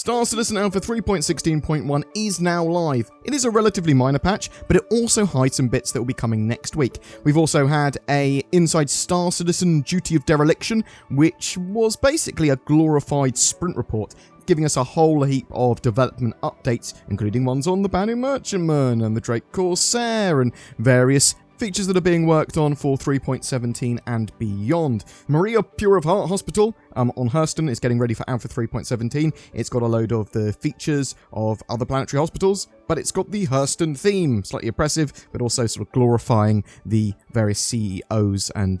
Star Citizen Alpha 3.16.1 is now live. It is a relatively minor patch, but it also hides some bits that will be coming next week. We've also had a Inside Star Citizen Duty of Dereliction, which was basically a glorified sprint report, giving us a whole heap of development updates, including ones on the Banu Merchantman and the Drake Corsair and various features that are being worked on for 3.17 and beyond. Maria Pure of Heart Hospital on Hurston is getting ready for Alpha 3.17. It's got a load of the features of other planetary hospitals, but it's got the Hurston theme, slightly oppressive, but also sort of glorifying the various CEOs and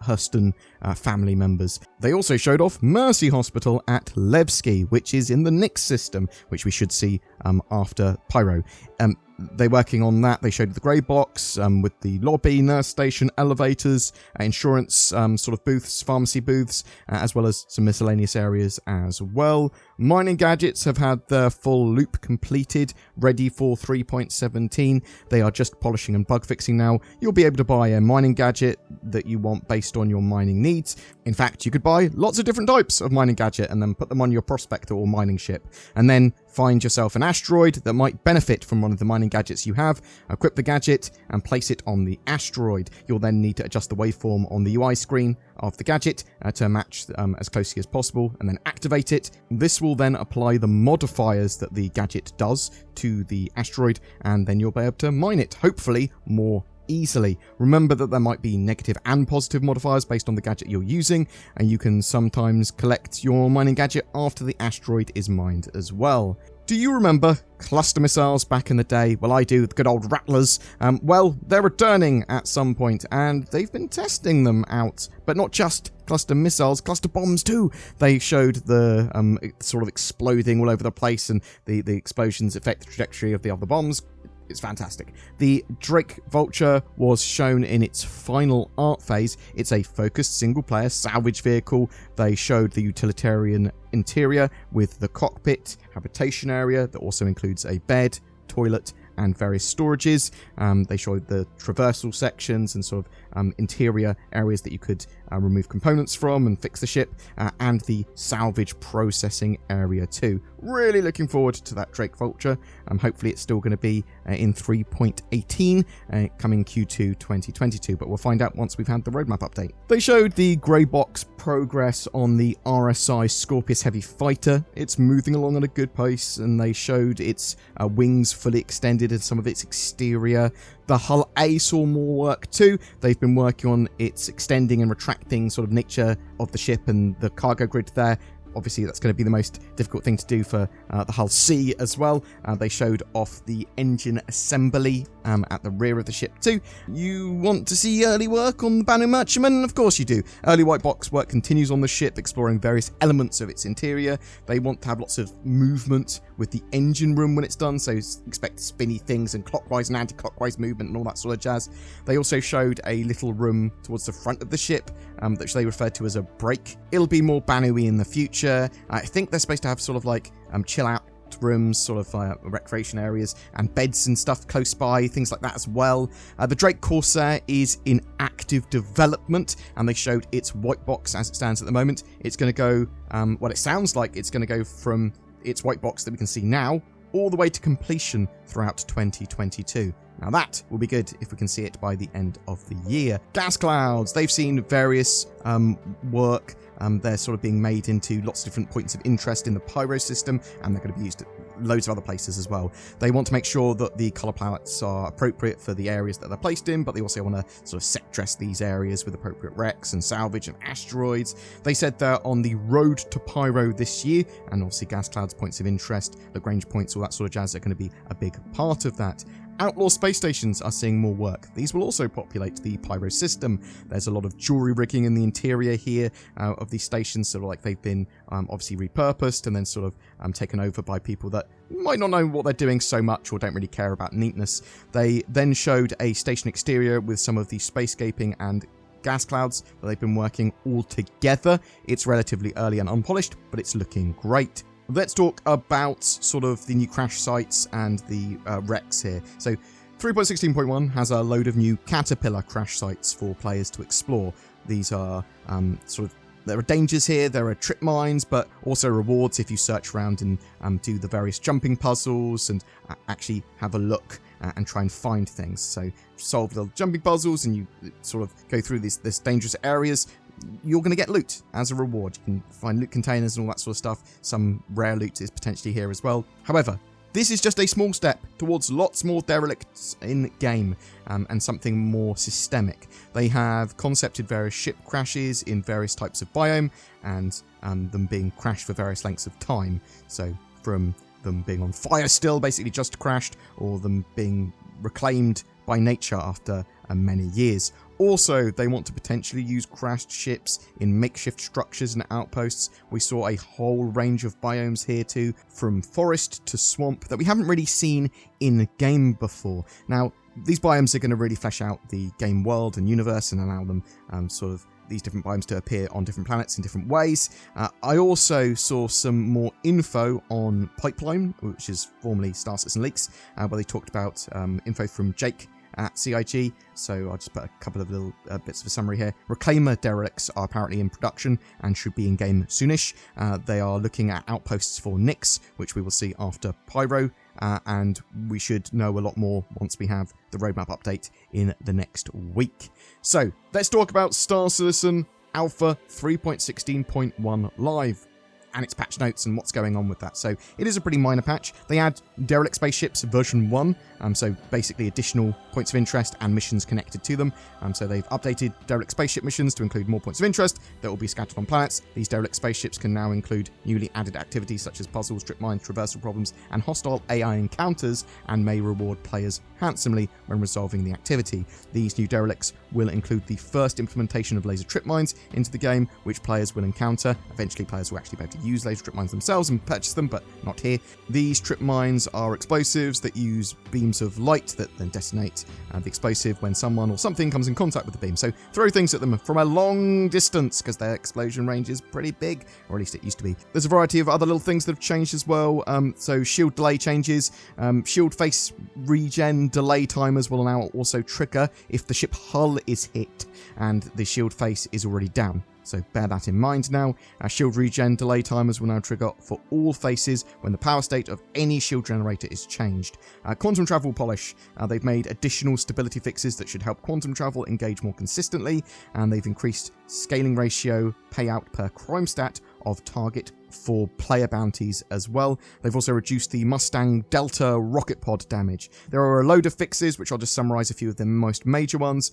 Hurston family members. They also showed off Mercy Hospital at Levski, which is in the Nix system, which we should see after Pyro. They're working on that. They showed the grey blocks with the lobby, nurse station, elevators, insurance sort of booths, pharmacy booths, as well as some miscellaneous areas as well. Mining gadgets have had their full loop completed, ready for 3.17. They are just polishing and bug fixing now. You'll be able to buy a mining gadget that you want based on your mining needs. In fact, you could buy lots of different types of mining gadget and then put them on your prospector or mining ship, and then find yourself an asteroid that might benefit from one of the mining gadgets you have, equip the gadget, and place it on the asteroid. You'll then need to adjust the waveform on the UI screen of the gadget to match as closely as possible, and then activate it. This will then apply the modifiers that the gadget does to the asteroid, and then you'll be able to mine it, hopefully more easily. Remember that there might be negative and positive modifiers based on the gadget you're using, and you can sometimes collect your mining gadget after the asteroid is mined as well. Do you remember cluster missiles back in the day? Well, I do, the good old Rattlers. Well, they're returning at some point, and they've been testing them out. But not just cluster missiles, cluster bombs too. They showed the sort of exploding all over the place, and the explosions affect the trajectory of the other bombs. It's fantastic. The Drake Vulture was shown in its final art phase. It's a focused single-player salvage vehicle. They showed the utilitarian interior with the cockpit, habitation area that also includes a bed, toilet, and various storages. They showed the traversal sections and sort of interior areas that you could remove components from and fix the ship, and the salvage processing area too. Really looking forward to that Drake Vulture. Hopefully it's still going to be in 3.18 coming Q2 2022, but we'll find out once we've had the roadmap update. They showed the grey box progress on the RSI Scorpius Heavy Fighter. It's moving along at a good pace, and they showed its wings fully extended and some of its exterior. The Hull A saw more work too. They've been working on its extending and retracting sort of nature of the ship and the cargo grid there. Obviously, that's going to be the most difficult thing to do for the Hull C as well. They showed off the engine assembly at the rear of the ship too. You want to see early work on the Banu Merchantman? Of course you do. Early white box work continues on the ship, exploring various elements of its interior. They want to have lots of movement with the engine room when it's done, so expect spinny things and clockwise and anti-clockwise movement and all that sort of jazz. They also showed a little room towards the front of the ship that they referred to as a break. It'll be more Banu-y in the future. I think they're supposed to have sort of like chill out rooms, sort of recreation areas and beds and stuff close by, things like that as well. The Drake Corsair is in active development, and they showed its white box as it stands at the moment. It's going to go, what it sounds like, it's going to go from its white box that we can see now all the way to completion throughout 2022. Now that will be good if we can see it by the end of the year. Gas clouds, they've seen various work. They're sort of being made into lots of different points of interest in the Pyro system, and they're going to be used at loads of other places as well. They want to make sure that the colour palettes are appropriate for the areas that they're placed in, but they also want to sort of set dress these areas with appropriate wrecks and salvage and asteroids. They said they're on the road to Pyro this year, and obviously gas clouds, points of interest, Lagrange points, all that sort of jazz are going to be a big part of that. Outlaw space stations are seeing more work. These will also populate the Pyro system. There's a lot of jewelry rigging in the interior here of these stations, sort of like they've been obviously repurposed and then sort of taken over by people that might not know what they're doing so much or don't really care about neatness. They then showed a station exterior with some of the spacescaping and gas clouds that they've been working all together. It's relatively early and unpolished, but it's looking great. Let's talk about sort of the new crash sites and the wrecks here. So 3.16.1 has a load of new Caterpillar crash sites for players to explore. These are sort of There are dangers here, there are trip mines, but also rewards if you search around and do the various jumping puzzles and actually have a look and try and find things. So solve the jumping puzzles and you sort of go through this dangerous areas. You're going to get loot as a reward. You can find loot containers and all that sort of stuff. Some rare loot is potentially here as well. However, this is just a small step towards lots more derelicts in-game and something more systemic. They have concepted various ship crashes in various types of biome and them being crashed for various lengths of time. So from them being on fire still, basically just crashed, or them being reclaimed by nature after many years. Also, they want to potentially use crashed ships in makeshift structures and outposts. We saw a whole range of biomes here too, from forest to swamp, that we haven't really seen in game before. Now, these biomes are going to really flesh out the game world and universe and allow them sort of these different biomes to appear on different planets in different ways. I also saw some more info on Pipeline, which is formerly Star Citizen Leaks, where they talked about info from Jake at CIG, so I'll just put a couple of little bits of a summary here. Reclaimer derelicts are apparently in production and should be in game soonish. They are looking at outposts for Nyx, which we will see after Pyro, and we should know a lot more once we have the roadmap update in the next week. So let's talk about Star Citizen Alpha 3.16.1 Live and its patch notes and what's going on with that. So it is a pretty minor patch. They add derelict spaceships version 1, so basically additional points of interest and missions connected to them. So they've updated derelict spaceship missions to include more points of interest that will be scattered on planets. These derelict spaceships can now include newly added activities such as puzzles, trip mines, traversal problems, and hostile AI encounters, and may reward players handsomely when resolving the activity. These new derelicts will include the first implementation of laser trip mines into the game, which players will encounter. Eventually, players will actually be able to use laser trip mines themselves and purchase them, but not here. These trip mines are explosives that use beams of light that then detonate the explosive when someone or something comes in contact with the beam. So throw things at them from a long distance because their explosion range is pretty big, or at least it used to be. There's a variety of other little things that have changed as well. So shield delay changes. Shield face regen delay timers will now also trigger if the ship hull is hit and the shield face is already down. So bear that in mind now. Shield regen delay timers will now trigger for all faces when the power state of any shield generator is changed. Quantum travel polish. They've made additional stability fixes that should help quantum travel engage more consistently, and they've increased scaling ratio payout per crime stat of target for player bounties as well. They've also reduced the Mustang Delta rocket pod damage. There are a load of fixes, which I'll just summarize a few of the most major ones.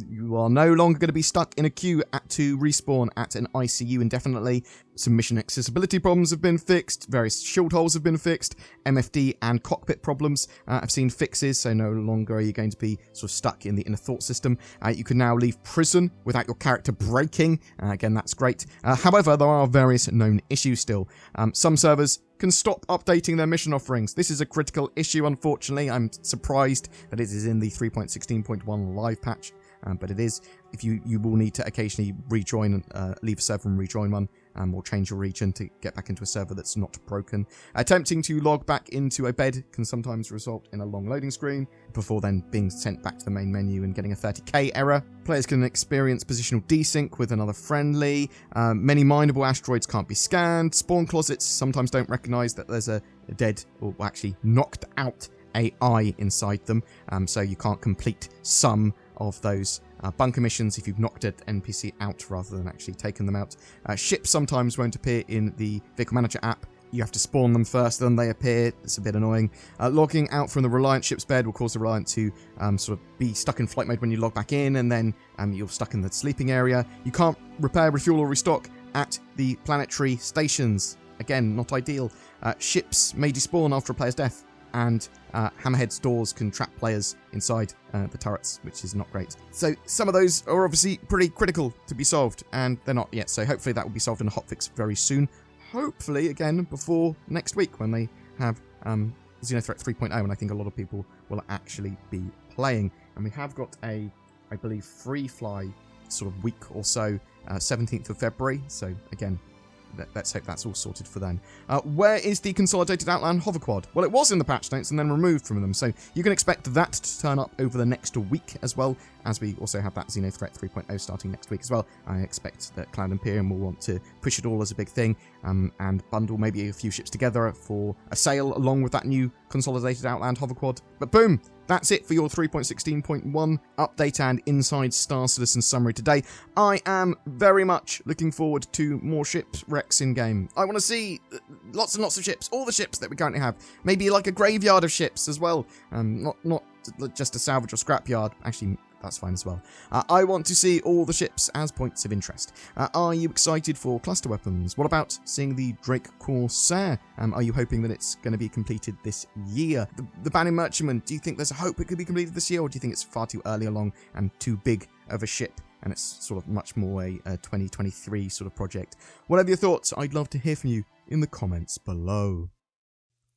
You are no longer going to be stuck in a queue to respawn at an ICU indefinitely. Some mission accessibility problems have been fixed. Various shield holes have been fixed. MFD and cockpit problems have seen fixes, so no longer are you going to be sort of stuck in the inner thought system. You can now leave prison without your character breaking. Again, that's great. However, there are various known issues still. Some servers can stop updating their mission offerings. This is a critical issue, unfortunately. I'm surprised that it is in the 3.16.1 live patch, but it is. If you will need to occasionally rejoin, leave a server and rejoin one, or change your region to get back into a server that's not broken. Attempting to log back into a bed can sometimes result in a long loading screen before then being sent back to the main menu and getting a 30k error. Players can experience positional desync with another friendly. Many mineable asteroids can't be scanned. Spawn closets sometimes don't recognize that there's a dead, or actually knocked out AI inside them, so you can't complete some of those bunker missions if you've knocked an NPC out rather than actually taken them out. Ships sometimes won't appear in the Vehicle Manager app. You have to spawn them first, then they appear. It's a bit annoying. Logging out from the Reliant ship's bed will cause the Reliant to sort of be stuck in flight mode when you log back in, and then you're stuck in the sleeping area. You can't repair, refuel, or restock at the planetary stations. Again, not ideal. Ships may despawn after a player's death, and Hammerhead's doors can trap players inside the turrets, which is not great. So some of those are obviously pretty critical to be solved, and they're not yet. So hopefully that will be solved in a hotfix very soon. Hopefully, again, before next week when they have Xenothreat 3.0, and I think a lot of people will actually be playing. And we have got a, I believe, free fly sort of week or so, 17th of February. So again, let's hope that's all sorted for then. Where is the Consolidated Outland Hoverquad? Well, it was in the patch notes and then removed from them, so you can expect that to turn up over the next week as well, as we also have that Xenothreat 3.0 starting next week as well. I expect that Cloud Imperium will want to push it all as a big thing, and bundle maybe a few ships together for a sale along with that new Consolidated Outland Hoverquad. But boom! That's it for your 3.16.1 update and Inside Star Citizen summary today. I am very much looking forward to more shipwrecks in-game. I want to see lots and lots of ships, all the ships that we currently have. Maybe like a graveyard of ships as well. Not just a salvage or scrapyard. Actually, that's fine as well. I want to see all the ships as points of interest. Are you excited for cluster weapons? What about seeing the Drake Corsair? Are you hoping that it's going to be completed this year? The Banning Merchantman, do you think there's a hope it could be completed this year, or do you think it's far too early along and too big of a ship, and it's sort of much more a 2023 sort of project? Whatever your thoughts, I'd love to hear from you in the comments below.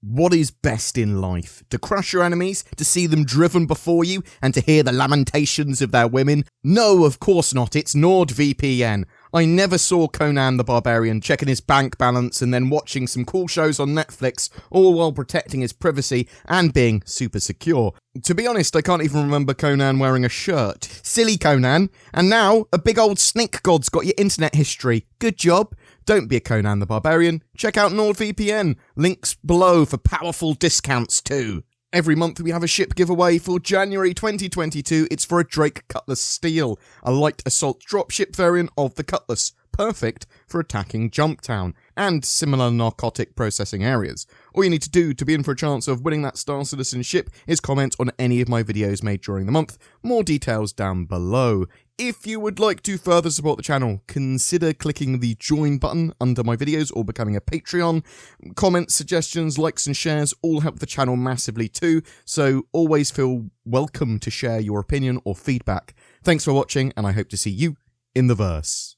What is best in life? To crush your enemies, to see them driven before you, and to hear the lamentations of their women? No, of course not, it's NordVPN. I never saw Conan the Barbarian checking his bank balance and then watching some cool shows on Netflix, all while protecting his privacy and being super secure. To be honest, I can't even remember Conan wearing a shirt. Silly Conan. And now, a big old snake god's got your internet history. Good job. Don't be a Conan the Barbarian. Check out NordVPN. Links below for powerful discounts too. Every month we have a ship giveaway. For January 2022, it's for a Drake Cutlass Steel, a light assault dropship variant of the Cutlass, perfect for attacking Jumptown and similar narcotic processing areas. All you need to do to be in for a chance of winning that Star Citizen ship is comment on any of my videos made during the month. More details down below. If you would like to further support the channel, consider clicking the join button under my videos or becoming a Patreon. Comments, suggestions, likes and shares all help the channel massively too, so always feel welcome to share your opinion or feedback. Thanks for watching, and I hope to see you in the verse.